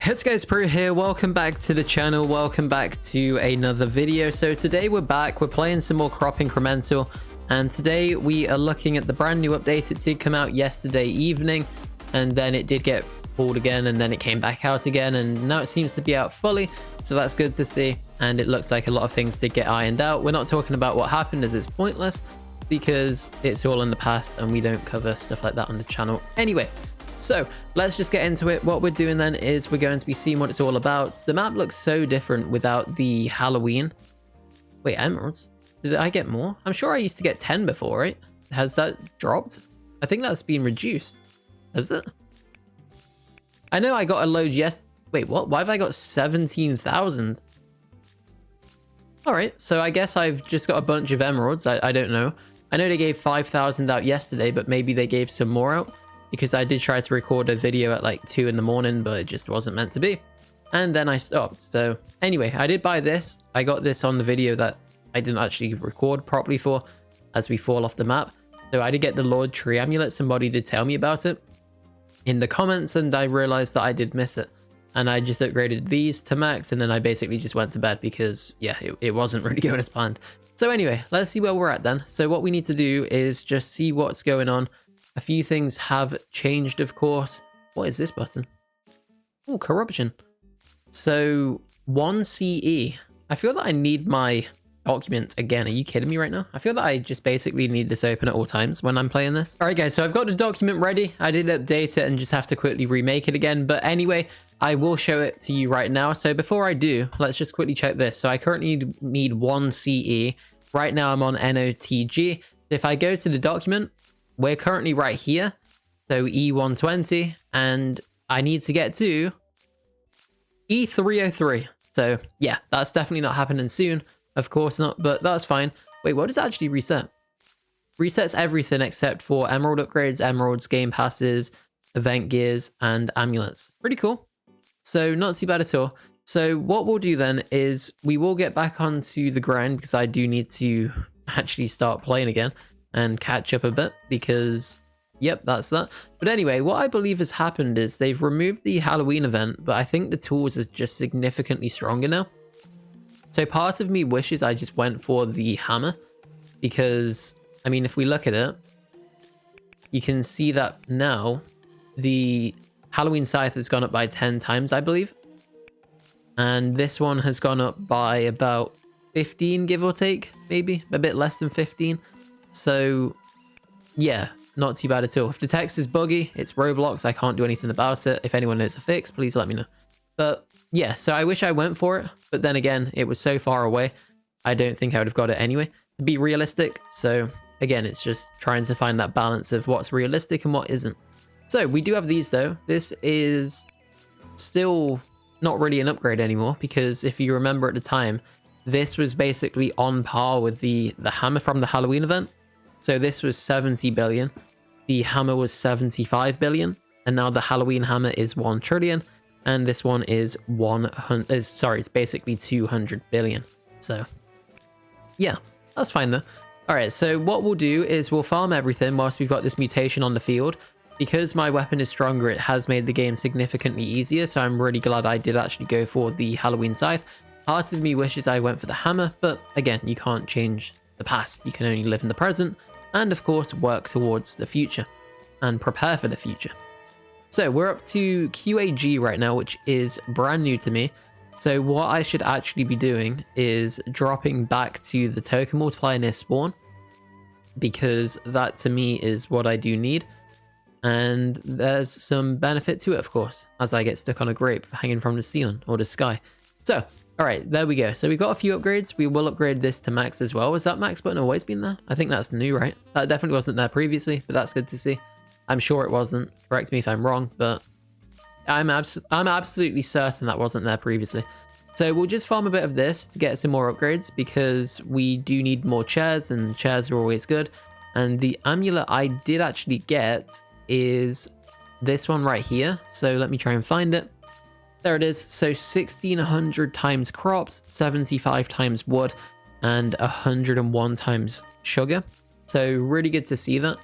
It's Skyscraper here. Welcome back to the channel. Welcome back to another video. So today we're back. We're playing some more crop incremental, and today we are looking at the brand new update. It did come out yesterday evening, and then it did get pulled again, and then it came back out again, and now it seems to be out fully, so that's good to see. And it looks like a lot of things did get ironed out. We're not talking about what happened, as it's pointless because it's all in the past and we don't cover stuff like that on the channel anyway. So let's just get into it. What we're doing then is we're going to be seeing what it's all about. The map looks so different without the Halloween. Wait, emeralds? Did I get more? I'm sure I used to get 10 before, right? Has that dropped? I think that's been reduced. Has it? I know I got a load Wait, what? Why have I got 17,000? All right, so I guess I've just got a bunch of emeralds. I don't know. I know they gave 5,000 out yesterday, but maybe they gave some more out, because I did try to record a video at like 2 in the morning, but it just wasn't meant to be. And then I stopped. So anyway, I did buy this. I got this on the video that I didn't actually record properly for, as we fall off the map. So I did get the Lord Tree Amulet. Somebody did tell me about it in the comments, and I realized that I did miss it. And I just upgraded these to max, and then I basically just went to bed because, yeah, it wasn't really going as planned. So anyway, let's see where we're at then. So what we need to do is just see what's going on. A few things have changed, of course. What is this button? Oh, corruption. So 1 CE. I feel that I need my document again. Are you kidding me right now? I feel that I just basically need this open at all times when I'm playing this. All right, guys, so I've got the document ready. I did update it and just have to quickly remake it again. But anyway, I will show it to you right now. So before I do, let's just quickly check this. So I currently need 1 CE. Right now I'm on NOTG. If I go to the document, we're currently right here, so E120, and I need to get to E303. So yeah, that's definitely not happening soon. Of course not, but that's fine. Wait, what does it actually reset? Resets everything except for emerald upgrades, emeralds, game passes, event gears, and amulets. Pretty cool. So not too bad at all. So what we'll do then is we will get back onto the grind, because I do need to actually start playing again and catch up a bit, because yep, that's that. But anyway, what I believe has happened is they've removed the Halloween event, but I think the tools are just significantly stronger now. So part of me wishes I just went for the hammer, because I mean, if we look at it, you can see that now the Halloween scythe has gone up by 10 times, I believe, and this one has gone up by about 15, give or take, maybe a bit less than 15. So yeah, not too bad at all. If the text is buggy, it's Roblox. I can't do anything about it. If anyone knows a fix, please let me know. But yeah, so I wish I went for it, but then again, it was so far away, I don't think I would have got it anyway, to be realistic. So again, it's just trying to find that balance of what's realistic and what isn't. So we do have these though. This is still not really an upgrade anymore, because if you remember at the time, this was basically on par with the hammer from the Halloween event. So this was 70 billion, the hammer was 75 billion, and now the Halloween hammer is 1 trillion, and this one is it's basically 200 billion. So yeah, that's fine though. All right, so what we'll do is we'll farm everything whilst we've got this mutation on the field. Because my weapon is stronger, it has made the game significantly easier, so I'm really glad I did actually go for the Halloween scythe. Part of me wishes I went for the hammer, but again, you can't change the past. You can only live in the present, and of course work towards the future and prepare for the future. So we're up to QAG right now, which is brand new to me. So what I should actually be doing is dropping back to the token multiplier near spawn, because that to me is what I do need. And there's some benefit to it, of course, as I get stuck on a grape hanging from the ceiling or the sky. So all right, there we go. So we've got a few upgrades. We will upgrade this to max as well. Was that max button always been there? I think that's new, right? That definitely wasn't there previously, but that's good to see. I'm sure it wasn't. Correct me if I'm wrong, but I'm absolutely certain that wasn't there previously. So we'll just farm a bit of this to get some more upgrades, because we do need more chairs, and chairs are always good. And the amulet I did actually get is this one right here. So let me try and find it. There it is. So 1600 times crops, 75 times wood, and 101 times sugar. So really good to see that.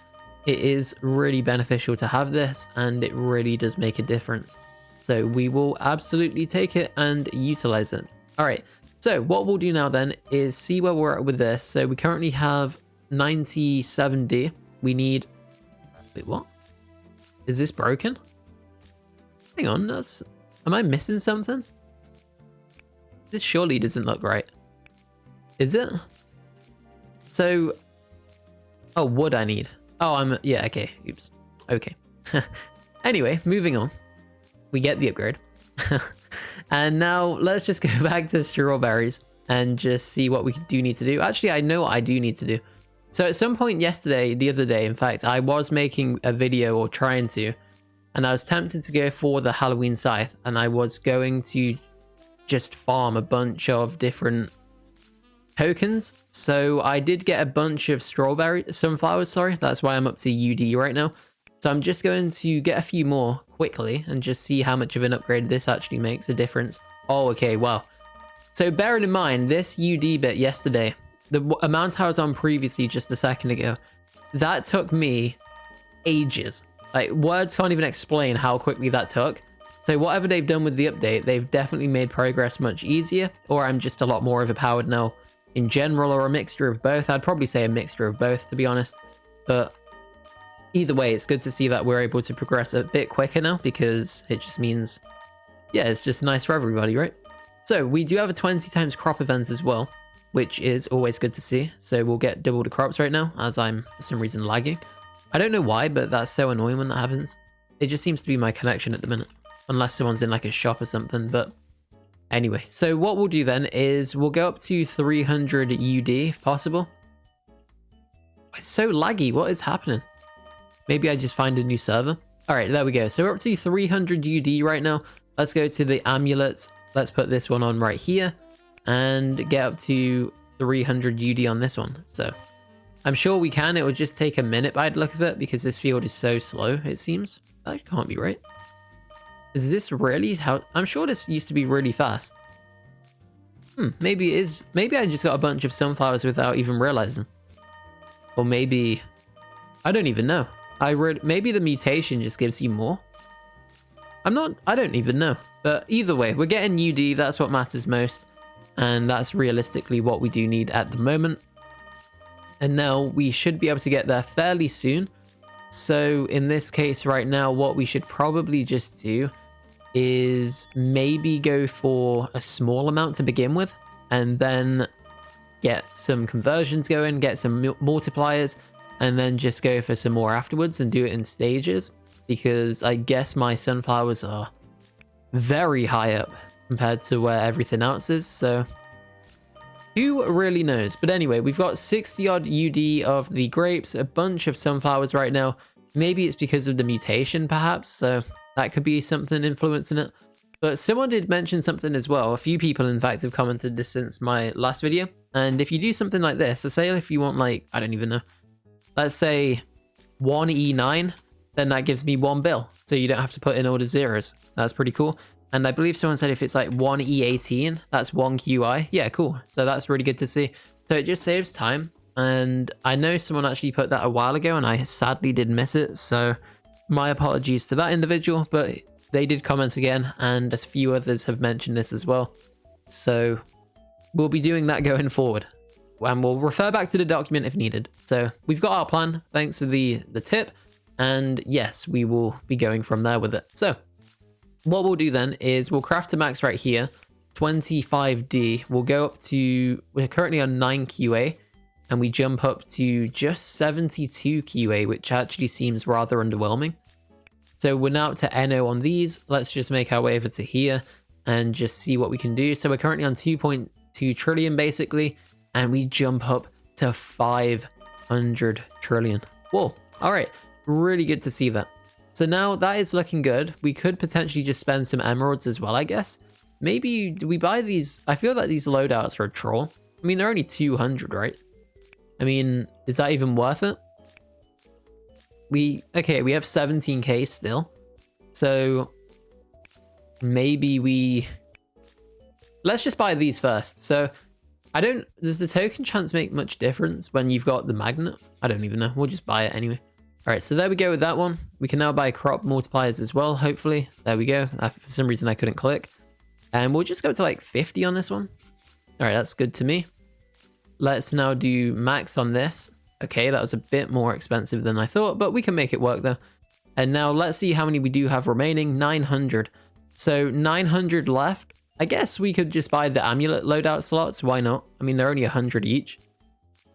It is really beneficial to have this, and it really does make a difference. So we will absolutely take it and utilize it. All right. So what we'll do now then is see where we're at with this. So we currently have 97D. We need... Wait, what? Is this broken? Hang on, am I missing something? This surely doesn't look right. Is it? So... Oh, wood I need. Oh, yeah, okay. Oops. Okay. Anyway, moving on. We get the upgrade. And now let's just go back to strawberries and just see what we do need to do. Actually, I know what I do need to do. So at some point the other day, in fact, I was making a video or trying to, and I was tempted to go for the Halloween scythe, and I was going to just farm a bunch of different tokens. So I did get a bunch of sunflowers, sorry. That's why I'm up to UD right now. So I'm just going to get a few more quickly and just see how much of an upgrade this actually makes a difference. Oh, okay, wow. So bearing in mind, this UD bit yesterday, the amount I was on previously just a second ago, that took me ages. Like, words can't even explain how quickly that took. So whatever they've done with the update, they've definitely made progress much easier, or I'm just a lot more overpowered now in general, or a mixture of both. I'd probably say a mixture of both, to be honest. But either way, it's good to see that we're able to progress a bit quicker now, because it just means, yeah, it's just nice for everybody, right? So we do have a 20 times crop event as well, which is always good to see. So we'll get double the crops right now, as I'm for some reason lagging. I don't know why, but that's so annoying when that happens. It just seems to be my connection at the minute, unless someone's in like a shop or something. But anyway, so what we'll do then is we'll go up to 300 UD if possible. It's so laggy. What is happening? Maybe I just find a new server. All right, there we go. So we're up to 300 UD right now. Let's go to the amulets. Let's put this one on right here and get up to 300 UD on this one. So I'm sure we can. It would just take a minute by the look of it, because this field is so slow, it seems. That can't be right. Is this really how... I'm sure this used to be really fast. Maybe it is. Maybe I just got a bunch of sunflowers without even realizing. Or maybe... I don't even know. Maybe the mutation just gives you more. I don't even know. But either way, we're getting UD. That's what matters most. And that's realistically what we do need at the moment. And now we should be able to get there fairly soon. So in this case right now, what we should probably just do is maybe go for a small amount to begin with, and then get some conversions going, get some multipliers, and then just go for some more afterwards and do it in stages, because I guess my sunflowers are very high up compared to where everything else is. So who really knows? But anyway, we've got 60 odd UD of the grapes, a bunch of sunflowers right now. Maybe it's because of the mutation perhaps, so that could be something influencing it. But someone did mention something as well. A few people in fact have commented this since my last video. And if you do something like this, so say if you want, like, I don't even know, let's say 1E9, then that gives me 1 bill. So you don't have to put in all the zeros. That's pretty cool. And I believe someone said if it's like 1E18, that's 1 QI. Yeah, cool. So that's really good to see. So it just saves time. And I know someone actually put that a while ago and I sadly did miss it. So my apologies to that individual, but they did comment again, and a few others have mentioned this as well. So we'll be doing that going forward. And we'll refer back to the document if needed. So we've got our plan. Thanks for the tip. And yes, we will be going from there with it. So what we'll do then is we'll craft a max right here, 25D. We'll go up to, we're currently on 9 QA, and we jump up to just 72 QA, which actually seems rather underwhelming. So we're now up to NO on these. Let's just make our way over to here and just see what we can do. So we're currently on 2.2 trillion basically, and we jump up to 500 trillion. Whoa, all right, really good to see that. So now that is looking good. We could potentially just spend some emeralds as well, I guess. Maybe, do we buy these? I feel like these loadouts are a troll. I mean, they're only 200, right? I mean, is that even worth it? Okay, we have 17k still. So maybe let's just buy these first. So does the token chance make much difference when you've got the magnet? I don't even know. We'll just buy it anyway. All right, so there we go with that one. We can now buy crop multipliers as well, hopefully. There we go. For some reason, I couldn't click. And we'll just go to like 50 on this one. All right, that's good to me. Let's now do max on this. Okay, that was a bit more expensive than I thought, but we can make it work though. And now let's see how many we do have remaining. 900. So 900 left. I guess we could just buy the amulet loadout slots. Why not? I mean, they're only 100 each.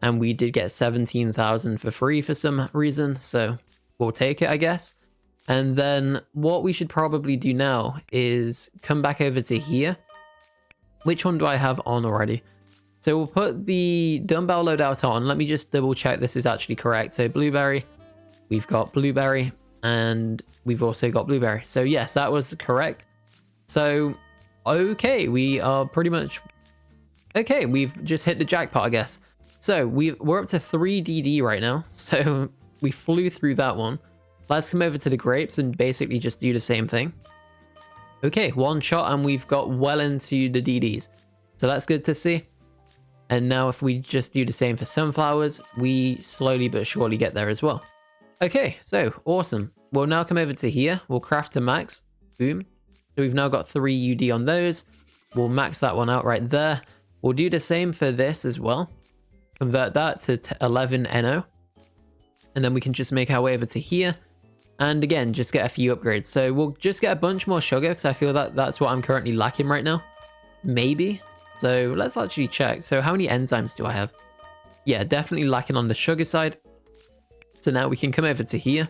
And we did get 17,000 for free for some reason. So we'll take it, I guess. And then what we should probably do now is come back over to here. Which one do I have on already? So we'll put the dumbbell loadout on. Let me just double check this is actually correct. So blueberry, we've got blueberry, and we've also got blueberry. So yes, that was correct. So, okay, we are pretty much... Okay, we've just hit the jackpot, I guess. So we're up to 3 DD right now. So we flew through that one. Let's come over to the grapes and basically just do the same thing. Okay, one shot and we've got well into the DDs. So that's good to see. And now if we just do the same for sunflowers, we slowly but surely get there as well. Okay, so awesome. We'll now come over to here. We'll craft to max. Boom. So we've now got 3 UD on those. We'll max that one out right there. We'll do the same for this as well. Convert that to 11 NO. And then we can just make our way over to here. And again, just get a few upgrades. So we'll just get a bunch more sugar because I feel that that's what I'm currently lacking right now. Maybe. So let's actually check. So how many enzymes do I have? Yeah, definitely lacking on the sugar side. So now we can come over to here.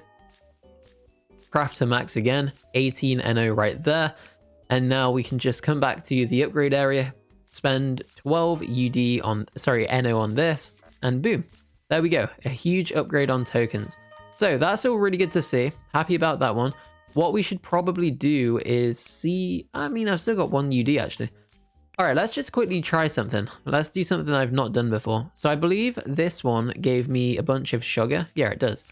Craft to max again. 18 NO right there. And now we can just come back to the upgrade area. Spend 12 UD on, sorry, NO on this. And boom. There we go. A huge upgrade on tokens. So that's all really good to see. Happy about that one. What we should probably do is see... I mean, I've still got 1 UD actually. All right, let's just quickly try something. Let's do something I've not done before. So I believe this one gave me a bunch of sugar. Yeah, it does.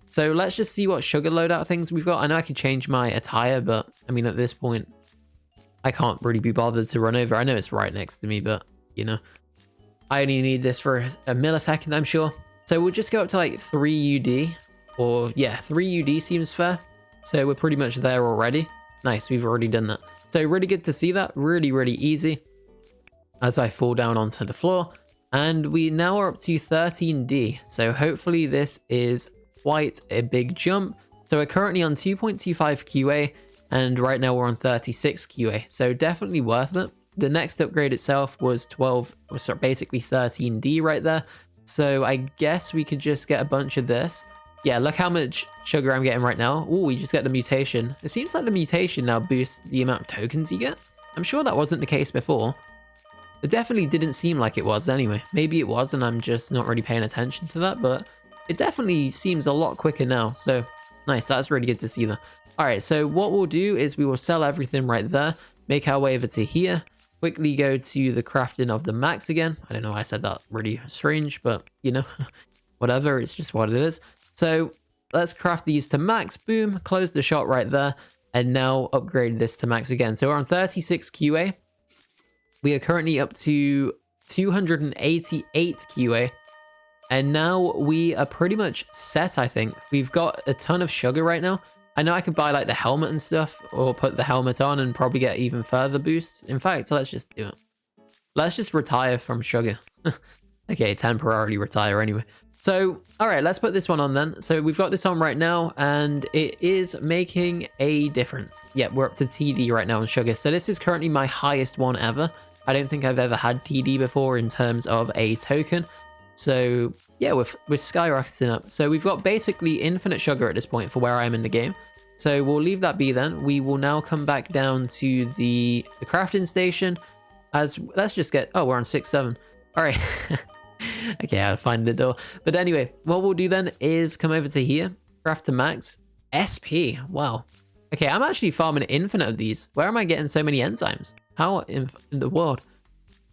So let's just see what sugar loadout things we've got. I know I could change my attire, but I mean, at this point, I can't really be bothered to run over. I know it's right next to me, but you know, I only need this for a millisecond, I'm sure. So we'll just go up to like 3 UD. Or yeah, 3 UD seems fair. So we're pretty much there already. Nice, we've already done that. So really good to see that. Really, really easy. As I fall down onto the floor. And we now are up to 13D. So hopefully this is quite a big jump. So we're currently on 2.25 QA. And right now we're on 36 QA. So definitely worth it. The next upgrade itself was 12, or basically 13D right there. So I guess we could just get a bunch of this. Yeah, look how much sugar I'm getting right now. Oh, we just get the mutation. It seems like the mutation now boosts the amount of tokens you get. I'm sure that wasn't the case before. It definitely didn't seem like it was anyway. Maybe it was and I'm just not really paying attention to that, but it definitely seems a lot quicker now. So nice, that's really good to see that. All right, so what we'll do is we will sell everything right there, make our way over to here, quickly go to the crafting of the max again. I don't know why I said that, really strange, but you know, whatever, it's just what it is. So let's craft these to max, boom, close the shot right there, and now upgrade this to max again. So we're on 36 QA. We are currently up to 288 QA. And now we are pretty much set, I think. We've got a ton of sugar right now. I know I could buy like the helmet and stuff, or put the helmet on and probably get even further boosts. In fact, let's just do it. Let's just retire from sugar. Okay, temporarily retire anyway. So, all right, let's put this one on then. So we've got this on right now, and it is making a difference. Yeah, we're up to TD right now on sugar. So this is currently my highest one ever. I don't think I've ever had TD before in terms of a token. So yeah, we're skyrocketing up. So we've got basically infinite sugar at this point for where I am in the game. So we'll leave that be then. We will now come back down to the crafting station. Let's just get... Oh, we're on 6-7. All right. Okay, I'll find the door. But anyway, what we'll do then is come over to here. Craft to max. SP. Wow. Okay, I'm actually farming infinite of these. Where am I getting so many enzymes? How in the world?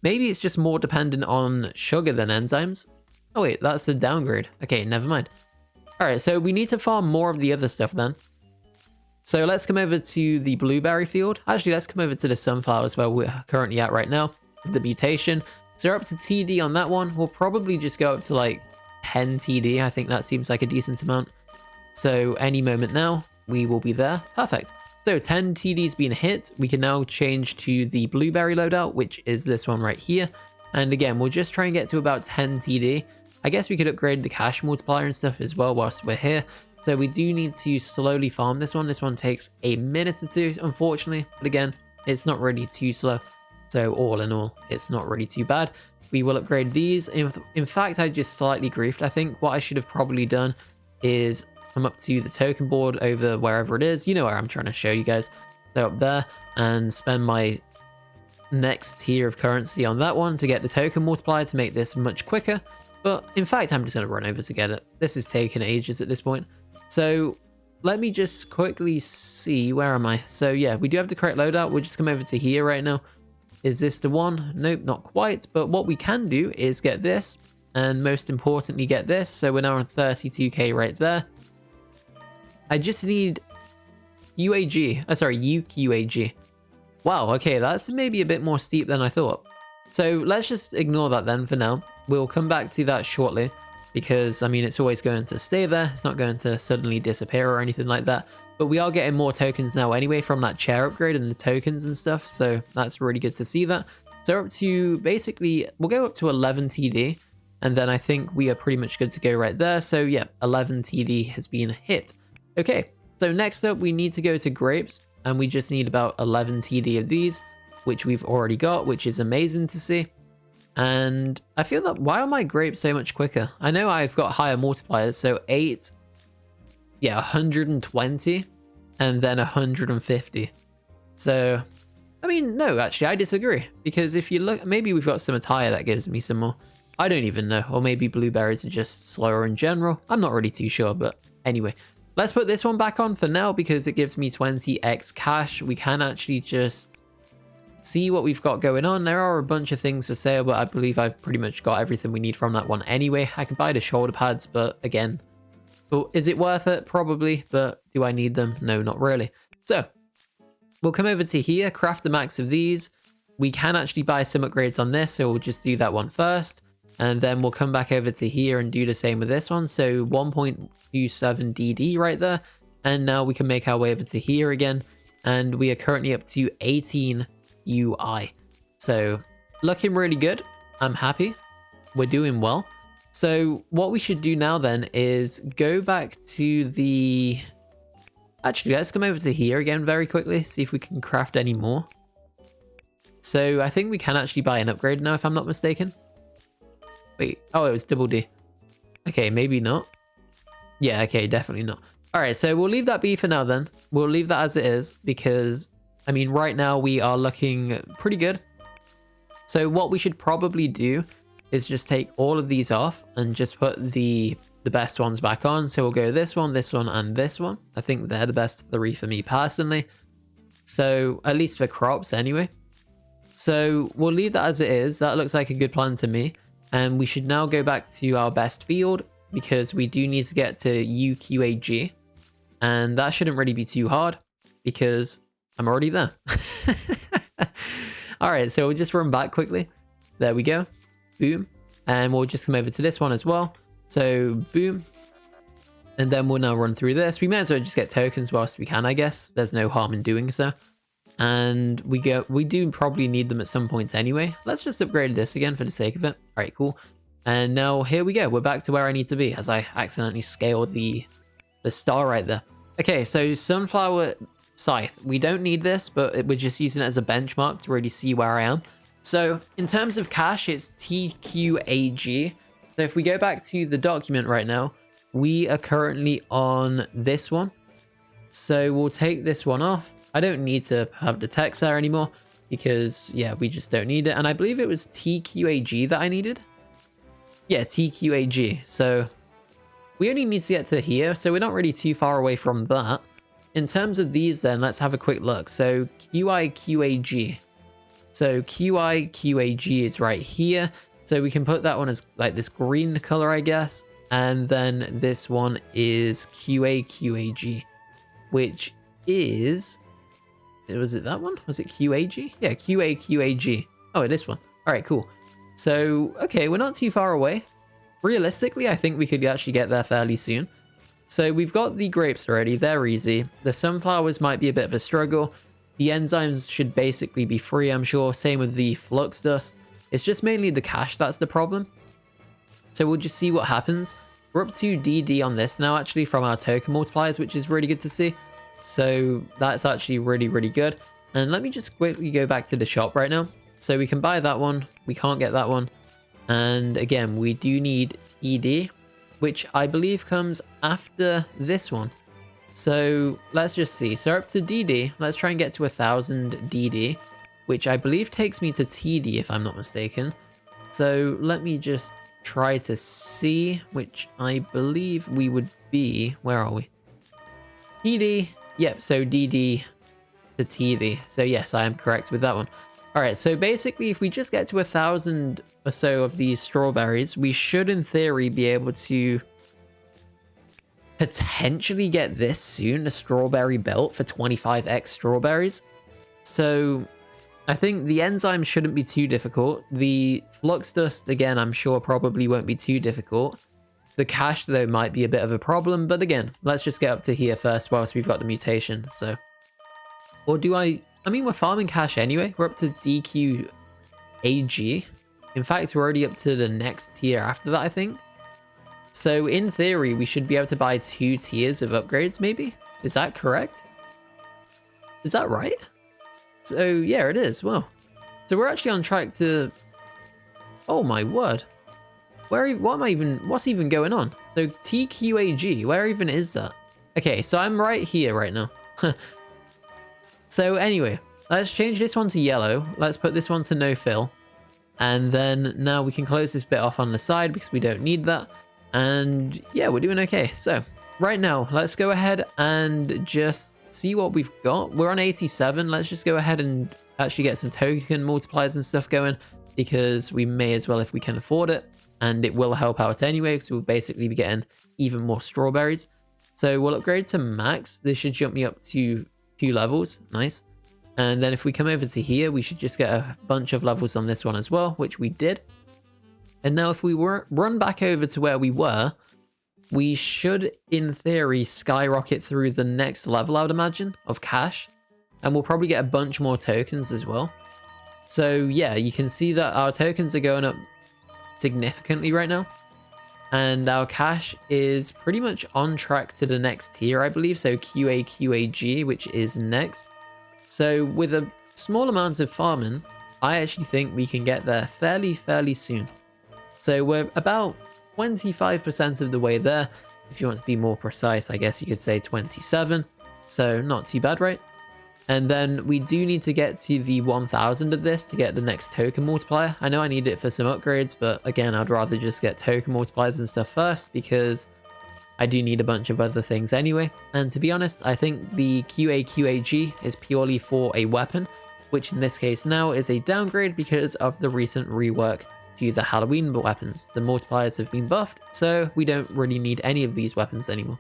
Maybe it's just more dependent on sugar than enzymes. Oh wait, that's a downgrade. Okay, never mind. All right, so we need to farm more of the other stuff then. So let's come over to the blueberry field. Actually, let's come over to the sunflowers where we're currently at right now with the mutation. So we're up to TD on that one. We'll probably just go up to like 10 TD. I think that seems like a decent amount. So any moment now, we will be there. Perfect. So 10 TD's been hit. We can now change to the blueberry loadout, which is this one right here. And again, we'll just try and get to about 10 TD. I guess we could upgrade the cash multiplier and stuff as well whilst we're here. So we do need to slowly farm this one. This one takes a minute or two, unfortunately. But again, it's not really too slow. So all in all, it's not really too bad. We will upgrade these. In fact, I just slightly griefed. I think what I should have probably done is come up to the token board over wherever it is. You know where I'm trying to show you guys. So up there, and spend my next tier of currency on that one to get the token multiplier to make this much quicker. But in fact, I'm just going to run over to get it. This is taking ages at this point. So let me just quickly see, where am I? So yeah, we do have the correct loadout. We'll just come over to here right now. Is this the one? Nope, not quite. But what we can do is get this, and most importantly get this. So we're now on 32k right there. I just need UQAG. Wow, okay, that's maybe a bit more steep than I thought. So let's just ignore that then for now. We'll come back to that shortly, because I mean, it's always going to stay there. It's not going to suddenly disappear or anything like that. But we are getting more tokens now anyway from that chair upgrade and the tokens and stuff. So that's really good to see that. So up to basically, we'll go up to 11 TD. And then I think we are pretty much good to go right there. So yeah, 11 TD has been hit. Okay, so next up we need to go to grapes. And we just need about 11 TD of these, which we've already got, which is amazing to see. And I feel that, why are my grapes so much quicker? I know I've got higher multipliers, so 8, yeah, 120, and then 150. So, I mean, no, actually, I disagree. Because if you look, maybe we've got some attire that gives me some more. I don't even know. Or maybe blueberries are just slower in general. I'm not really too sure, but anyway. Let's put this one back on for now because it gives me 20x cash. We can actually just see what we've got going on. There are a bunch of things for sale, but I believe I've pretty much got everything we need from that one anyway. I can buy the shoulder pads, but again, well, is it worth it? Probably, but do I need them? No, not really. So we'll come over to here, craft the max of these. We can actually buy some upgrades on this, so we'll just do that one first. And then we'll come back over to here and do the same with this one. So 1.27 DD right there. And now we can make our way over to here again. And we are currently up to 18 UI. So looking really good. I'm happy. We're doing well. So what we should do now then is go back to the... Actually, let's come over to here again very quickly. See if we can craft any more. So I think we can actually buy an upgrade now if I'm not mistaken. Wait, oh, it was double D. Okay, maybe not. Yeah, okay, definitely not. All right, so we'll leave that be for now then. We'll leave that as it is because, I mean, right now we are looking pretty good. So what we should probably do is just take all of these off and just put the best ones back on. So we'll go this one, and this one. I think they're the best three for me personally. So at least for crops anyway. So we'll leave that as it is. That looks like a good plan to me. And we should now go back to our best field because we do need to get to UQAG. And that shouldn't really be too hard because I'm already there. All right, so we'll just run back quickly. There we go. Boom. And we'll just come over to this one as well. So boom. And then we'll now run through this. We may as well just get tokens whilst we can, I guess. There's no harm in doing so. And we do probably need them at some points anyway. Let's just upgrade this again for the sake of it. All right, cool. And now here we go. We're back to where I need to be as I accidentally scaled the star right there. Okay, so sunflower scythe. We don't need this, but we're just using it as a benchmark to really see where I am. So in terms of cash, it's TQAG. So if we go back to the document right now, we are currently on this one. So we'll take this one off. I don't need to have the text there anymore because, yeah, we just don't need it. And I believe it was TQAG that I needed. Yeah, TQAG. So we only need to get to here. So we're not really too far away from that. In terms of these then, let's have a quick look. So QIQAG. So QIQAG is right here. So we can put that one as like this green color, I guess. And then this one is QAQAG, which is... Was it that one? Was it QAG? Yeah, QAQAG. Oh, this one. All right, cool. So, okay, we're not too far away. Realistically, I think we could actually get there fairly soon. So we've got the grapes already. They're easy. The sunflowers might be a bit of a struggle. The enzymes should basically be free, I'm sure. Same with the flux dust. It's just mainly the cash that's the problem. So we'll just see what happens. We're up to DD on this now, actually, from our token multipliers, which is really good to see. So that's actually really, really good. And let me just quickly go back to the shop right now. So we can buy that one. We can't get that one. And again, we do need ED, which I believe comes after this one. So let's just see. So we're up to DD. Let's try and get to 1000 DD, which I believe takes me to TD if I'm not mistaken. So let me just try to see, which I believe we would be. Where are we? TD. Yep, so DD to TD. So yes, I am correct with that one. All right, so basically if we just get to 1000 or so of these strawberries, we should in theory be able to potentially get this soon, a strawberry belt for 25x strawberries. So I think the enzyme shouldn't be too difficult. The flux dust, again, I'm sure probably won't be too difficult. The cash, though, might be a bit of a problem. But again, let's just get up to here first whilst we've got the mutation. So, or do I mean, we're farming cash anyway. We're up to DQAG. In fact, we're already up to the next tier after that, I think. So in theory, we should be able to buy 2 tiers of upgrades, maybe? Is that correct? Is that right? So yeah, it is. Well, so we're actually on track to... Oh my word. What's even going on? So TQAG, where even is that? Okay, so I'm right here right now. So anyway, let's change this one to yellow. Let's put this one to no fill. And then now we can close this bit off on the side because we don't need that. And yeah, we're doing okay. So right now, let's go ahead and just see what we've got. We're on 87. Let's just go ahead and actually get some token multipliers and stuff going because we may as well if we can afford it. And it will help out anyway because we'll basically be getting even more strawberries. So we'll upgrade to max. This should jump me up to 2 levels. Nice. And then if we come over to here, we should just get a bunch of levels on this one as well, which we did. And now if we run back over to where we were, we should, in theory, skyrocket through the next level, I would imagine, of cash. And we'll probably get a bunch more tokens as well. So yeah, you can see that our tokens are going up significantly right now. And our cash is pretty much on track to the next tier, I believe. So QAG, which is next. So with a small amount of farming, I actually think we can get there fairly soon. So we're about 25% of the way there. If you want to be more precise, I guess you could say 27. So not too bad, right? And then we do need to get to the 1000 of this to get the next token multiplier. I know I need it for some upgrades, but again, I'd rather just get token multipliers and stuff first because I do need a bunch of other things anyway. And to be honest, I think the QAG is purely for a weapon, which in this case now is a downgrade because of the recent rework to the Halloween weapons. The multipliers have been buffed, so we don't really need any of these weapons anymore.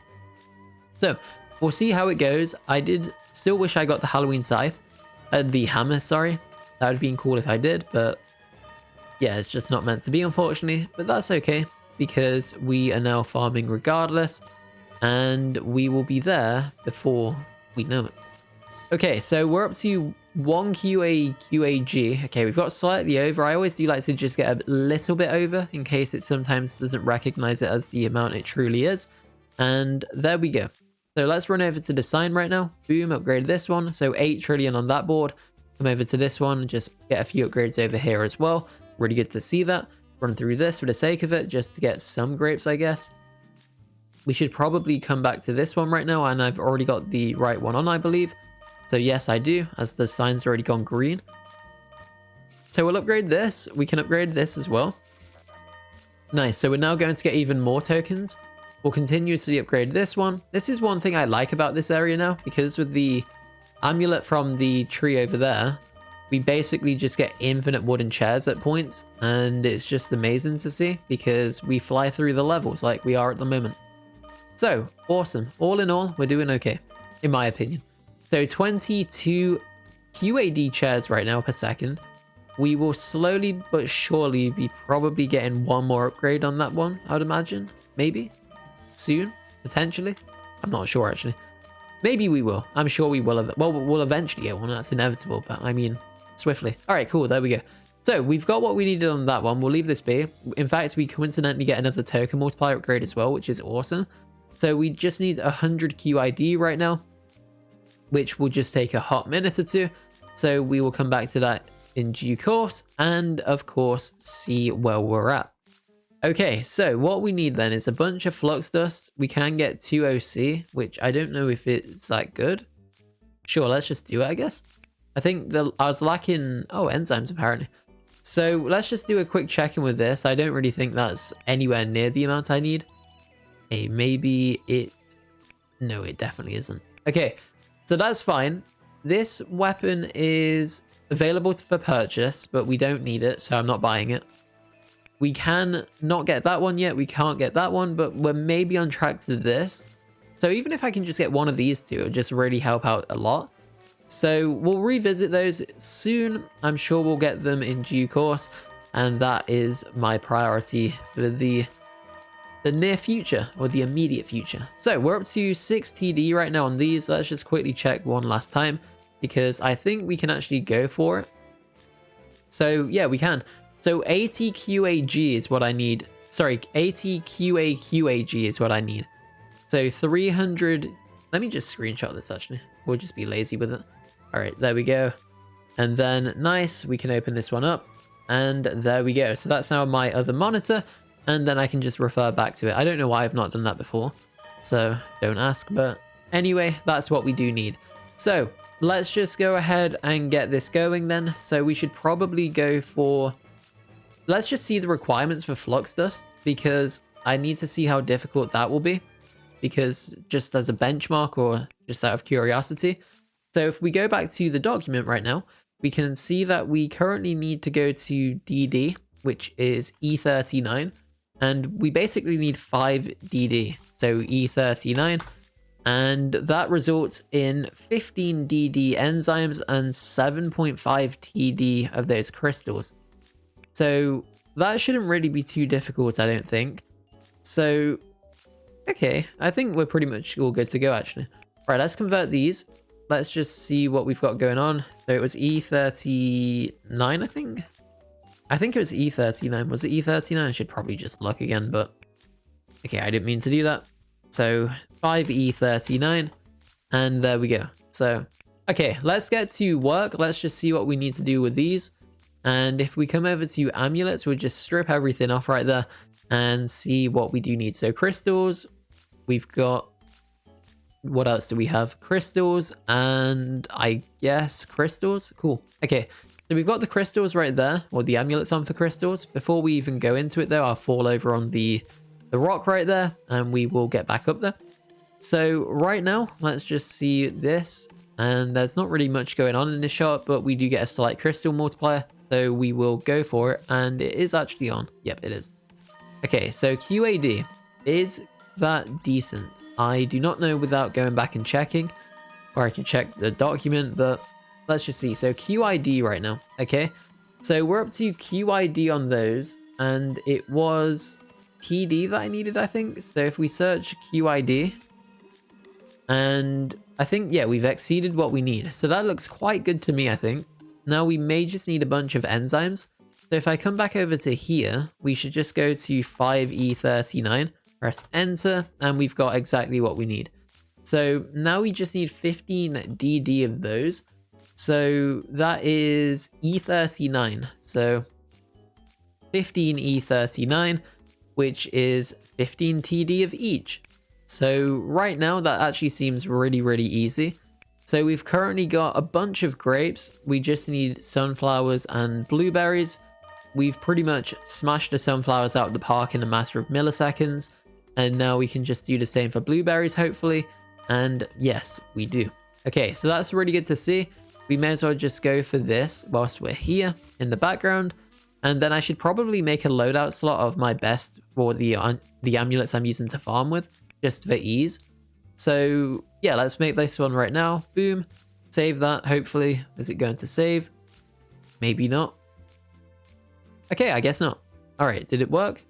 So we'll see how it goes. I did still wish I got the Halloween scythe. The hammer, sorry. That would have been cool if I did, but yeah, it's just not meant to be, unfortunately. But that's okay, because we are now farming regardless, and we will be there before we know it. Okay, so we're up to 1 QAG. Okay, we've got slightly over. I always do like to just get a little bit over in case it sometimes doesn't recognize it as the amount it truly is. And there we go. So let's run over to the sign right now. Boom, upgrade this one. So 8 trillion on that board. Come over to this one and just get a few upgrades over here as well. Really good to see that. Run through this for the sake of it, just to get some grapes, I guess. We should probably come back to this one right now, and I've already got the right one on, I believe. So yes, I do, as the sign's already gone green. So we'll upgrade this. We can upgrade this as well. Nice, so we're now going to get even more tokens. We'll continuously upgrade this one. This is one thing I like about this area now, because with the amulet from the tree over there, we basically just get infinite wooden chairs at points, and it's just amazing to see because we fly through the levels like we are at the moment. So, awesome. All in all, we're doing okay, in my opinion. So 22 QAD chairs right now per second. We will slowly but surely be probably getting one more upgrade on that one, I would imagine. Maybe soon. potentially. I'm not sure, actually. Maybe we will. I'm sure we will. Well, we'll eventually get one. That's inevitable, but I mean, swiftly. All right, cool. There we go. So we've got what we needed on that one. We'll leave this be. In fact, we coincidentally get another token multiplier upgrade as well, which is awesome. So we just need 100 QID right now, which will just take a hot minute or two. So we will come back to that in due course and, of course, see where we're at. Okay, so what we need then is a bunch of flux dust. We can get 2 OC, which I don't know if it's that good. Sure, let's just do it, I guess. I think I was lacking... Oh, enzymes, apparently. So let's just do a quick check-in with this. I don't really think that's anywhere near the amount I need. Hey, maybe it... No, it definitely isn't. Okay, so that's fine. This weapon is available for purchase, but we don't need it, so I'm not buying it. We can not get that one yet. We can't get that one, but we're maybe on track to this. So even if I can just get one of these two, it'll just really help out a lot. So we'll revisit those soon. I'm sure we'll get them in due course. And that is my priority for the near future, or the immediate future. So we're up to 6 TD right now on these. Let's just quickly check one last time, because I think we can actually go for it. So yeah, we can. So 80 QAG is what I need. Sorry, 80 QAG is what I need. So 300. Let me just screenshot this actually. We'll just be lazy with it. All right, there we go. And then nice, we can open this one up. And there we go. So that's now my other monitor. And then I can just refer back to it. I don't know why I've not done that before. So don't ask. But anyway, that's what we do need. So let's just go ahead and get this going then. So we should probably go for... Let's just see the requirements for flux dust, because I need to see how difficult that will be, because just as a benchmark or just out of curiosity. So if we go back to the document right now, we can see that we currently need to go to DD, which is E39, and we basically need 5 DD. So E39, and that results in 15 DD enzymes and 7.5 TD of those crystals. So that shouldn't really be too difficult, I don't think. So, okay, I think we're pretty much all good to go, actually. Right, let's convert these. Let's just see what we've got going on. So it was E39, I think. I think it was E39. Was it E39? I should probably just look again, but... Okay, I didn't mean to do that. So 5E39, and there we go. So, okay, let's get to work. Let's just see what we need to do with these. And if we come over to amulets, we'll just strip everything off right there and see what we do need. So crystals, we've got, what else do we have? Crystals, and I guess crystals. Cool. Okay, so we've got the crystals right there, or the amulets on for crystals. Before we even go into it though, I'll fall over on the rock right there, and we will get back up there. So right now, let's just see this. And there's not really much going on in this shot, but we do get a slight crystal multiplier. So we will go for it, and it is actually on. Yep, it is. Okay, so QAD, is that decent? I do not know without going back and checking, or I can check the document, but let's just see. So QID right now, okay? So we're up to QID on those, and it was TD that I needed, I think. So if we search QID, and I think, yeah, we've exceeded what we need. So that looks quite good to me, I think. Now we may just need a bunch of enzymes. So if I come back over to here, we should just go to 5E39, press enter, and we've got exactly what we need. So now we just need 15 DD of those. So that is E39. So 15 E39, which is 15 TD of each. So right now that actually seems really, really easy. So we've currently got a bunch of grapes. We just need sunflowers and blueberries. We've pretty much smashed the sunflowers out of the park in a matter of milliseconds. And now we can just do the same for blueberries, hopefully. And yes, we do. Okay, so that's really good to see. We may as well just go for this whilst we're here in the background. And then I should probably make a loadout slot of my best for the amulets I'm using to farm with, just for ease. So yeah, let's make this one right now. Boom. Save that, hopefully. Is it going to save? Maybe not. Okay, I guess not. All right, did it work?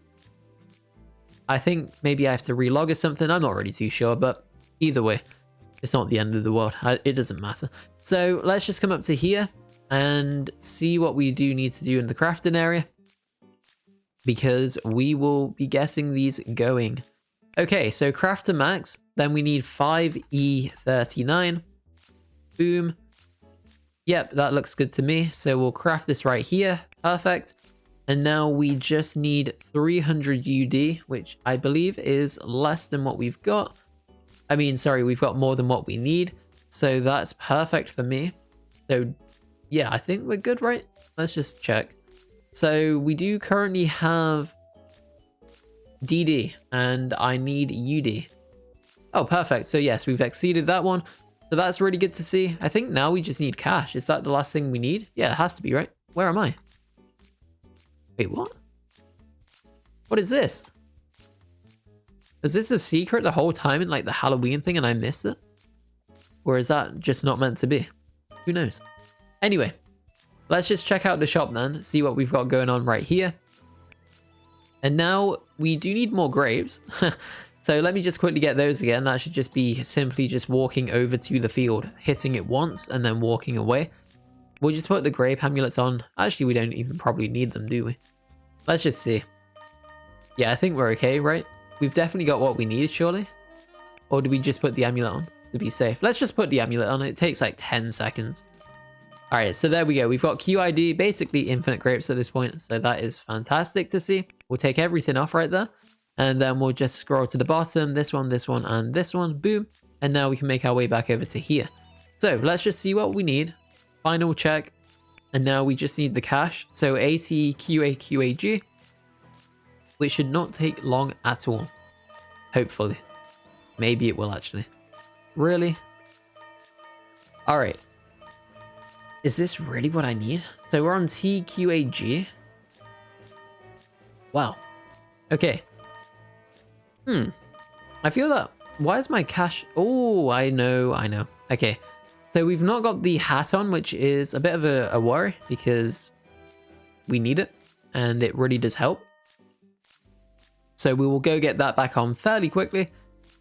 I think maybe I have to relog or something. I'm not really too sure, but either way, it's not the end of the world. It doesn't matter. So let's just come up to here and see what we do need to do in the crafting area, because we will be getting these going. Okay, so crafter max, then we need 5E39. Boom. Yep, that looks good to me. So we'll craft this right here. Perfect. And now we just need 300 UD, which I believe is less than what we've got. I mean, sorry, we've got more than what we need. So that's perfect for me. So yeah, I think we're good, right? Let's just check. So we do currently have DD and I need UD. Oh, perfect. So yes, we've exceeded that one. So that's really good to see. I think now we just need cash. Is that the last thing we need? Yeah, it has to be, right? Where am I? Wait, what? What is this? Is this a secret the whole time in like the Halloween thing and I missed it? Or is that just not meant to be? Who knows? Anyway, let's just check out the shop then, see what we've got going on right here. And now we do need more grapes. So let me just quickly get those again. That should just be simply just walking over to the field, hitting it once and then walking away. We'll just put the grape amulets on. Actually, we don't even probably need them, do we? Let's just see. Yeah, I think we're okay, right? We've definitely got what we need, surely. Or do we just put the amulet on to be safe? Let's just put the amulet on. It takes like 10 seconds. All right, so there we go. We've got QID, basically infinite grapes at this point. So that is fantastic to see. We'll take everything off right there. And then we'll just scroll to the bottom. This one, and this one. Boom. And now we can make our way back over to here. So let's just see what we need. Final check. And now we just need the cash. So 80 QAQAG. Which should not take long at all. Hopefully. Maybe it will actually. Really? All right. Is this really what I need? So we're on TQAG. Wow. Okay. I feel that. Why is my cash? Oh, I know. Okay. So we've not got the hat on, which is a bit of a worry because we need it and it really does help. So we will go get that back on fairly quickly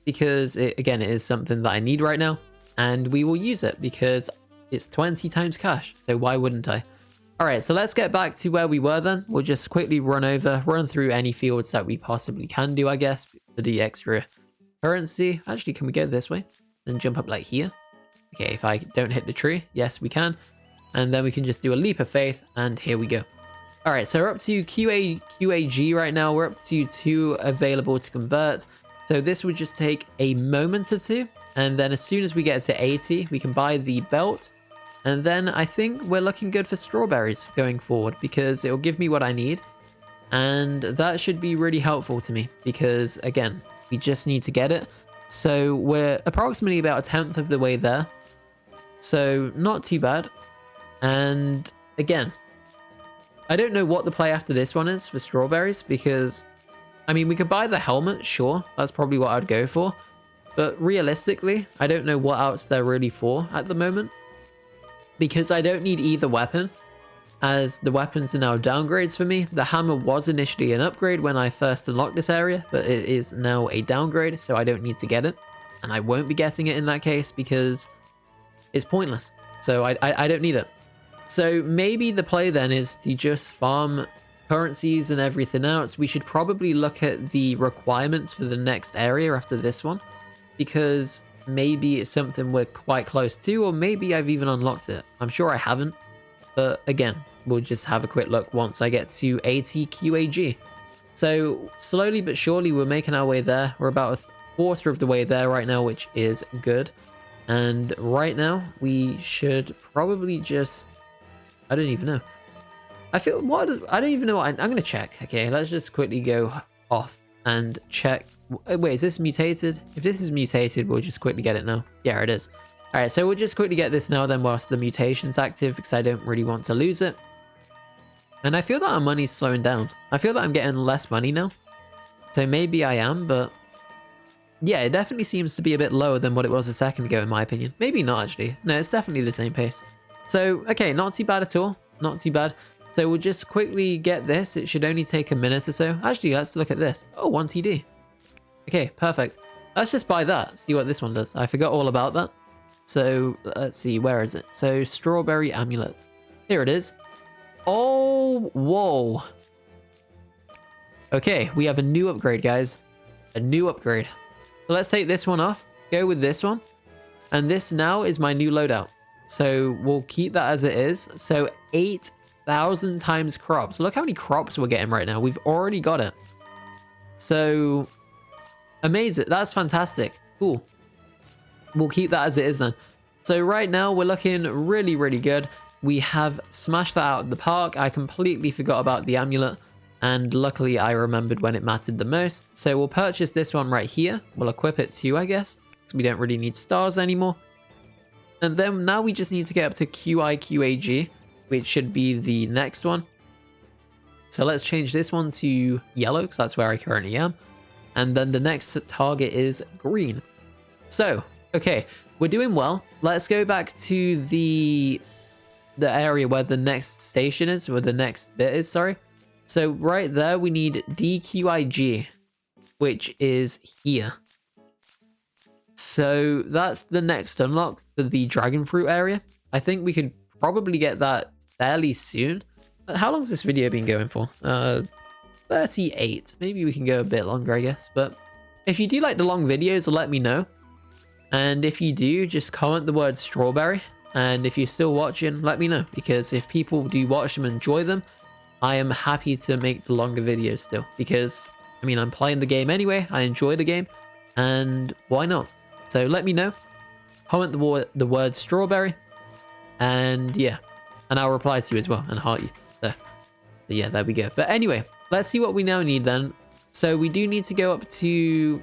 because again, it is something that I need right now and we will use it because it's 20 times cash. So why wouldn't I? All right, so let's get back to where we were then. We'll just quickly run through any fields that we possibly can do, I guess, for the extra currency. Actually, can we go this way and jump up like here? Okay, if I don't hit the tree, yes, we can. And then we can just do a leap of faith and here we go. All right, so we're up to QAG right now. We're up to 2 available to convert. So this would just take a moment or two. And then as soon as we get to 80, we can buy the belt. And then I think we're looking good for strawberries going forward because it will give me what I need. And that should be really helpful to me because, again, we just need to get it. So we're approximately about 1/10 of the way there. So not too bad. And again, I don't know what the play after this one is for strawberries because, I mean, we could buy the helmet, sure. That's probably what I'd go for. But realistically, I don't know what else they're really for at the moment. Because I don't need either weapon, as the weapons are now downgrades for me. The hammer was initially an upgrade when I first unlocked this area, but it is now a downgrade, so I don't need to get it. And I won't be getting it in that case because it's pointless. So I don't need it. So maybe the play then is to just farm currencies and everything else. We should probably look at the requirements for the next area after this one, because maybe it's something we're quite close to, or maybe I've even unlocked it. I'm sure I haven't, but again, we'll just have a quick look once I get to 80 QAG. So slowly but surely we're making our way there. We're about 1/4 of the way there right now, which is good. And right now we should probably just, I don't even know. I don't even know what I'm gonna check. Okay, let's just quickly go off and check. Wait, is this mutated? If this is mutated, we'll just quickly get it now. Yeah, it is. All right, so we'll just quickly get this now then whilst the mutation's active because I don't really want to lose it. And I feel that our money's slowing down. I feel that I'm getting less money now. So maybe I am, but yeah, it definitely seems to be a bit lower than what it was a second ago in my opinion. Maybe not actually. No, it's definitely the same pace. So, okay, not too bad at all. Not too bad. So we'll just quickly get this. It should only take a minute or so. Actually, let's look at this. Oh, 1 TD. Okay, perfect. Let's just buy that. See what this one does. I forgot all about that. So let's see, where is it? So strawberry amulet. Here it is. Oh, whoa. Okay, we have a new upgrade, guys. A new upgrade. So let's take this one off. Go with this one. And this now is my new loadout. So we'll keep that as it is. So 8,000 times crops. Look how many crops we're getting right now. We've already got it. So amazing. That's fantastic. Cool. We'll keep that as it is then. So right now we're looking really, really good. We have smashed that out of the park. I completely forgot about the amulet. And luckily I remembered when it mattered the most. So we'll purchase this one right here. We'll equip it too, I guess. So we don't really need stars anymore. And then now we just need to get up to QIQAG, which should be the next one. So let's change this one to yellow, because that's where I currently am. And then the next target is green. So, okay, we're doing well. Let's go back to the area where the next station is, where the next bit is, sorry. So right there, we need DQIG, which is here. So that's the next unlock for the dragon fruit area. I think we could probably get that fairly soon. How long's this video been going for? 38. Maybe we can go a bit longer, I guess. But if you do like the long videos, let me know. And if you do, just comment the word strawberry. And if you're still watching, let me know. Because if people do watch them and enjoy them, I am happy to make the longer videos still. Because, I mean, I'm playing the game anyway. I enjoy the game. And why not? So let me know. Comment the word strawberry. And yeah. And I'll reply to you as well and heart you. So yeah, there we go. But anyway, let's see what we now need then. So we do need to go up to,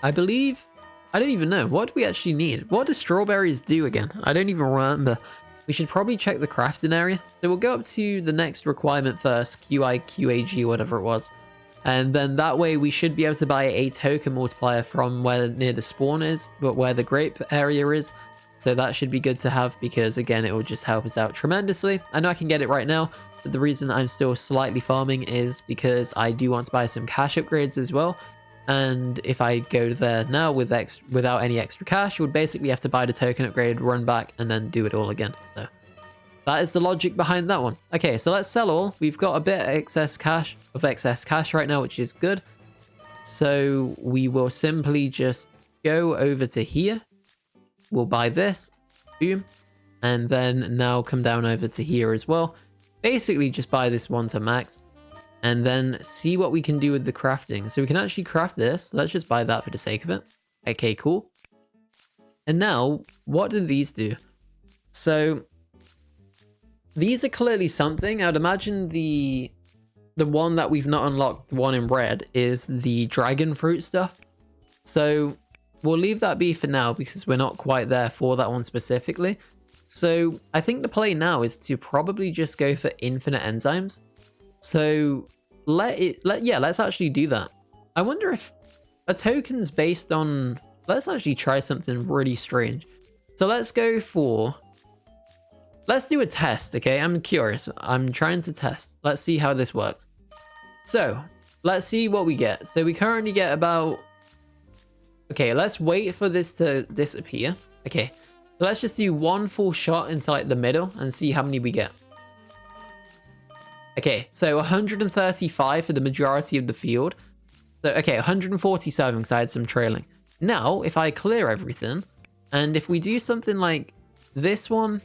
I believe, I don't even know. What do we actually need? What do strawberries do again? I don't even remember. We should probably check the crafting area. So we'll go up to the next requirement first. QIQAG, whatever it was. And then that way we should be able to buy a token multiplier from where near the spawn is, but where the grape area is. So that should be good to have because, again, it will just help us out tremendously. I know I can get it right now, but the reason I'm still slightly farming is because I do want to buy some cash upgrades as well. And if I go there now without any extra cash, you would basically have to buy the token upgrade, run back, and then do it all again. So that is the logic behind that one. Okay, so let's sell all. We've got a bit of excess cash right now, which is good. So we will simply just go over to here. We'll buy this, boom, and then now come down over to here as well. Basically just buy this one to max and then see what we can do with the crafting. So we can actually craft this. Let's just buy that for the sake of it. Okay, cool. And now what do these do? So these are clearly something. I would imagine the one that we've not unlocked, the one in red, is the dragon fruit stuff. So we'll leave that be for now because we're not quite there for that one specifically. So I think the play now is to probably just go for infinite enzymes. So let's actually do that. I wonder if a token's based on, let's actually try something really strange. So let's do a test, okay? I'm curious. I'm trying to test. Let's see how this works. So let's see what we get. So we currently get about, okay, let's wait for this to disappear. Okay, so let's just do one full shot into like the middle and see how many we get. Okay, so 135 for the majority of the field. So, okay, 147 because I had some trailing. Now, if I clear everything, and if we do something like this one,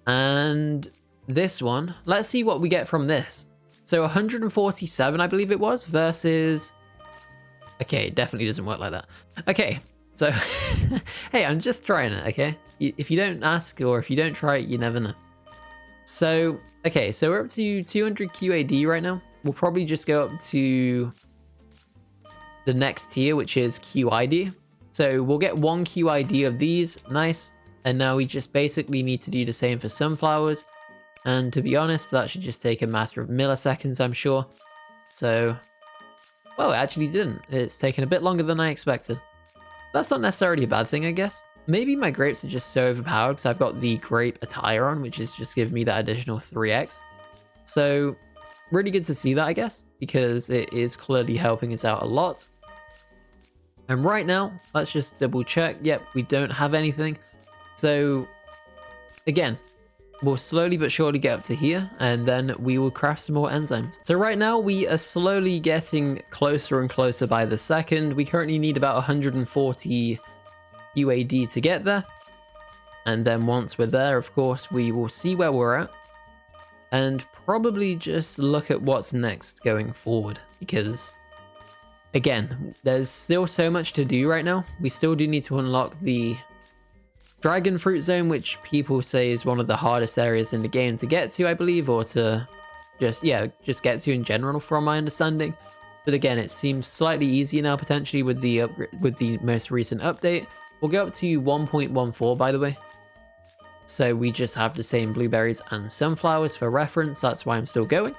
and this one, let's see what we get from this. So 147, I believe it was, versus... Okay, it definitely doesn't work like that. Okay, so... Hey, I'm just trying it, okay? If you don't ask or if you don't try it, you never know. So, okay, so we're up to 200 QAD right now. We'll probably just go up to the next tier, which is QID. So we'll get one QID of these. Nice. And now we just basically need to do the same for sunflowers. And to be honest, that should just take a matter of milliseconds, I'm sure. So, well, it actually didn't. It's taken a bit longer than I expected. That's not necessarily a bad thing, I guess. Maybe my grapes are just so overpowered because I've got the grape attire on, which is just giving me that additional 3x. So really good to see that, I guess, because it is clearly helping us out a lot. And right now, let's just double check. Yep, we don't have anything. So again, we'll slowly but surely get up to here, and then we will craft some more enzymes. So right now we are slowly getting closer and closer by the second. We currently need about 140 UAD to get there. And then once we're there, of course, we will see where we're at and probably just look at what's next going forward, because again, there's still so much to do right now. We still do need to unlock the dragon fruit zone, which people say is one of the hardest areas in the game to get to, I believe, or to just get to in general, from my understanding. But again, it seems slightly easier now potentially with the most recent update. We'll go up to 1.14, by the way. So we just have the same blueberries and sunflowers for reference. That's why I'm still going.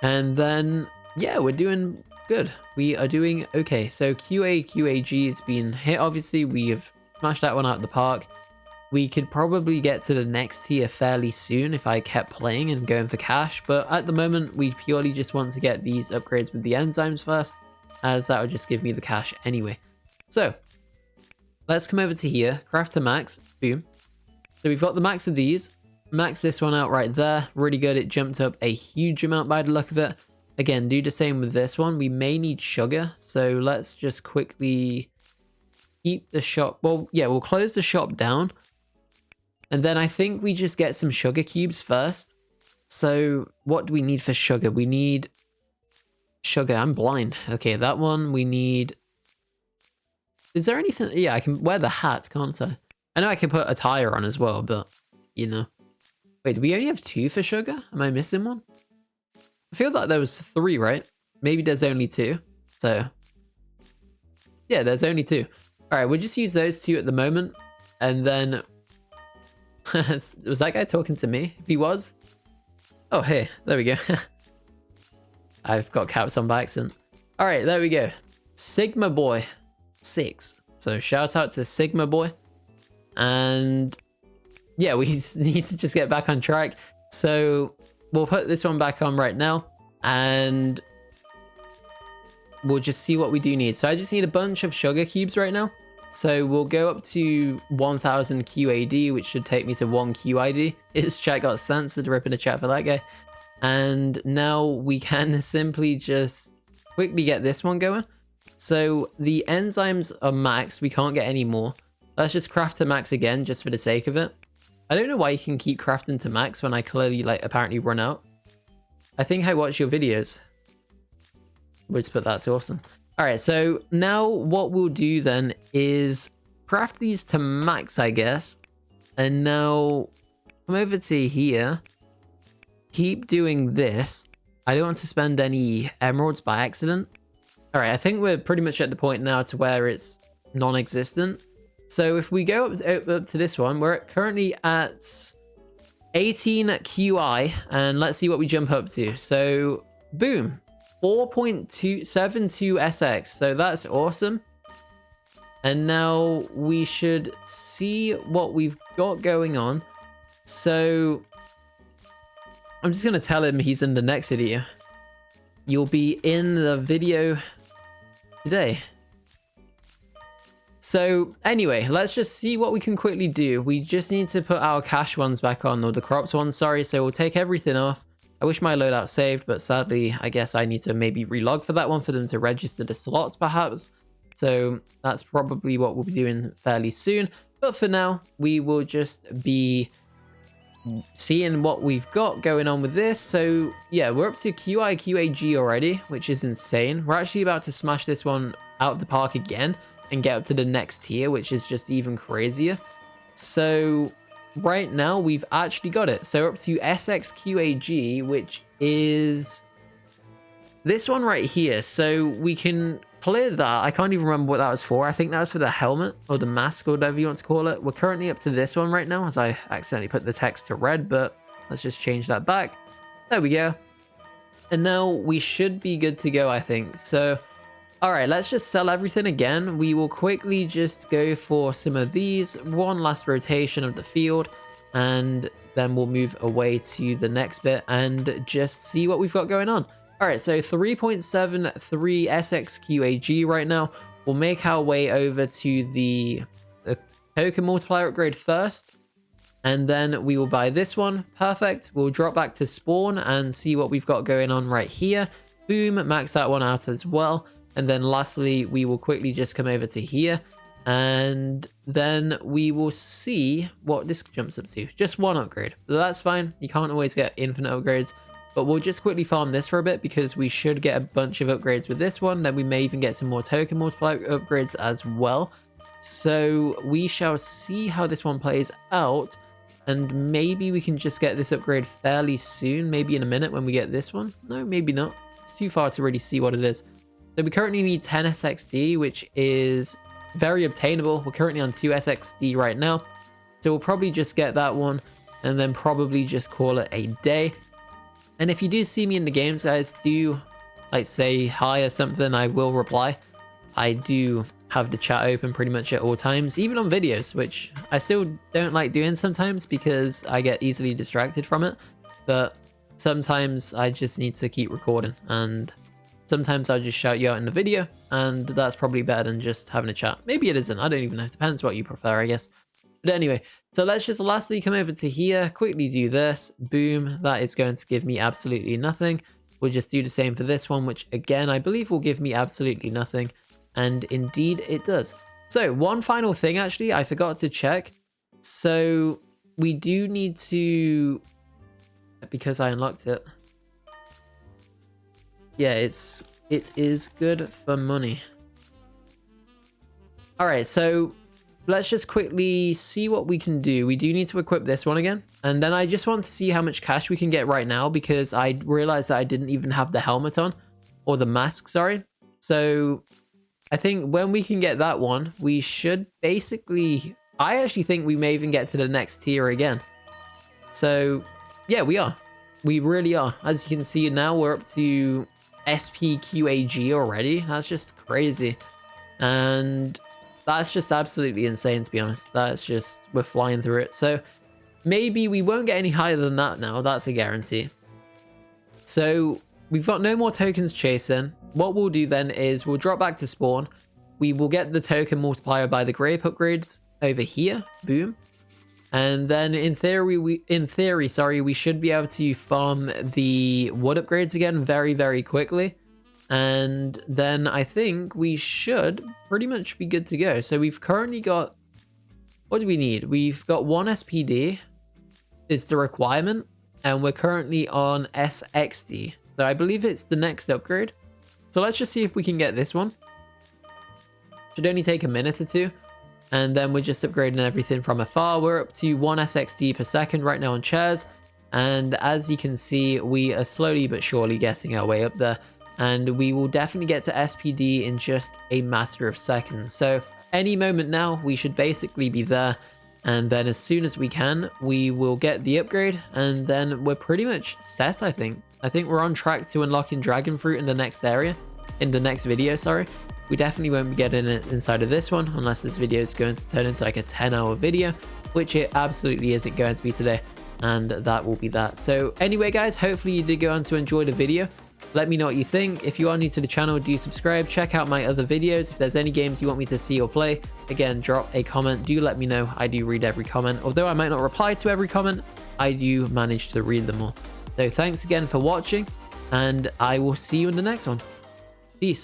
And then, yeah, we're doing good. We are doing okay. So QAG has been hit, obviously. We have smashed that one out of the park. We could probably get to the next tier fairly soon if I kept playing and going for cash. But at the moment, we purely just want to get these upgrades with the enzymes first, as that would just give me the cash anyway. So let's come over to here, craft to max, boom. So we've got the max of these, max this one out right there, really good. It jumped up a huge amount by the look of it. Again, do the same with this one. We may need sugar, so let's just quickly keep the shop. Well, yeah, we'll close the shop down, and then I think we just get some sugar cubes first. So what do we need for sugar? We need sugar. I'm blind. Okay, that one we need. Is there anything? Yeah, I can wear the hat, can't I? I know I can put a tire on as well, but, you know. Wait, do we only have 2 for sugar? Am I missing one? I feel like there was 3, right? Maybe there's only 2. So, yeah, there's only 2. All right, we'll just use those 2 at the moment. And then, was that guy talking to me? If he was? Oh, hey, there we go. I've got caps on by accident. All right, there we go. Sigma Boy 6. So shout out to Sigma Boy. And yeah, we need to just get back on track. So we'll put this one back on right now, and we'll just see what we do need. So I just need a bunch of sugar cubes right now. So we'll go up to 1000 QAD, which should take me to 1 QID. His chat got censored, ripping a chat for that guy. And now we can simply just quickly get this one going. So the enzymes are maxed. We can't get any more. Let's just craft to max again, just for the sake of it. I don't know why you can keep crafting to max when I clearly, like, apparently run out. I think I watch your videos. We'll just put that's awesome. All right, so now what we'll do then is craft these to max, I guess. And now come over to here. Keep doing this. I don't want to spend any emeralds by accident. All right, I think we're pretty much at the point now to where it's non-existent. So if we go up to this one, we're currently at 18 QI, and let's see what we jump up to. So boom, 4.272 SX. So that's awesome. And now we should see what we've got going on. So I'm just going to tell him he's in the next video. You'll be in the video today. So anyway, let's just see what we can quickly do. We just need to put our cash ones back on, or the crops ones, sorry. So we'll take everything off. I wish my loadout saved, but sadly, I guess I need to maybe relog for that one for them to register the slots perhaps. So that's probably what we'll be doing fairly soon. But for now, we will just be seeing what we've got going on with this. So yeah, we're up to QAG already, which is insane. We're actually about to smash this one out of the park again and get up to the next tier, which is just even crazier. So right now we've actually got it. So we're up to SXQAG, which is this one right here. So we can clear that. I can't even remember what that was for. I think that was for the helmet or the mask or whatever you want to call it. We're currently up to this one right now, as I accidentally put the text to red, but let's just change that back. There we go. And now we should be good to go, I think. So all right, let's just sell everything again. We will quickly just go for some of these, one last rotation of the field, and then we'll move away to the next bit and just see what we've got going on. All right, so 3.73 SXQAG right now. We'll make our way over to the token multiplier upgrade first, and then we will buy this one. Perfect. We'll drop back to spawn and see what we've got going on right here. Boom, max that one out as well. And then lastly, we will quickly just come over to here, and then we will see what this jumps up to. Just one upgrade, but that's fine. You can't always get infinite upgrades, but we'll just quickly farm this for a bit because we should get a bunch of upgrades with this one. Then we may even get some more token multiplier upgrades as well. So we shall see how this one plays out, and maybe we can just get this upgrade fairly soon, maybe in a minute when we get this one. No, maybe not. It's too far to really see what it is. So we currently need 10 SXD, which is very obtainable. We're currently on 2 SXD right now, so we'll probably just get that one and then probably just call it a day. And if you do see me in the games, guys, do like say hi or something. I will reply. I do have the chat open pretty much at all times, even on videos, which I still don't like doing sometimes because I get easily distracted from it. But sometimes I just need to keep recording, and sometimes I'll just shout you out in the video, and that's probably better than just having a chat. Maybe it isn't. I don't even know. Depends what you prefer, I guess. But anyway, so let's just lastly come over to here, quickly do this. Boom. That is going to give me absolutely nothing. We'll just do the same for this one, which again, I believe will give me absolutely nothing. And indeed it does. So one final thing, actually, I forgot to check. So we do need to, because I unlocked it. Yeah, it is good for money. All right, so let's just quickly see what we can do. We do need to equip this one again. And then I just want to see how much cash we can get right now, because I realized that I didn't even have the helmet on, or the mask, sorry. So I think when we can get that one, we should basically, I actually think we may even get to the next tier again. So yeah, we are. We really are. As you can see now, we're up to SPQAG already. That's just crazy. And that's just absolutely insane, to be honest. That's just, we're flying through it. So maybe we won't get any higher than that now. That's a guarantee. So we've got no more tokens chasing. What we'll do then is we'll drop back to spawn. We will get the token multiplier by the grape upgrades over here. Boom. And then in theory, we should be able to farm the wood upgrades again very, very quickly. And then I think we should pretty much be good to go. So we've currently got, what do we need? We've got 1 SPD is the requirement, and we're currently on SXD. So I believe it's the next upgrade. So let's just see if we can get this one. Should only take a minute or two. And then we're just upgrading everything from afar. We're up to 1 SXD per second right now on chairs. And as you can see, we are slowly but surely getting our way up there. And we will definitely get to SPD in just a matter of seconds. So any moment now, we should basically be there. And then as soon as we can, we will get the upgrade. And then we're pretty much set, I think. I think we're on track to unlocking dragon fruit in the next area. In the next video, sorry. We definitely won't be getting it inside of this one, unless this video is going to turn into like a 10-hour video, which it absolutely isn't going to be today. And that will be that. So anyway, guys, hopefully you did go on to enjoy the video. Let me know what you think. If you are new to the channel, do subscribe. Check out my other videos. If there's any games you want me to see or play, again, drop a comment. Do let me know. I do read every comment. Although I might not reply to every comment, I do manage to read them all. So thanks again for watching, and I will see you in the next one. Peace.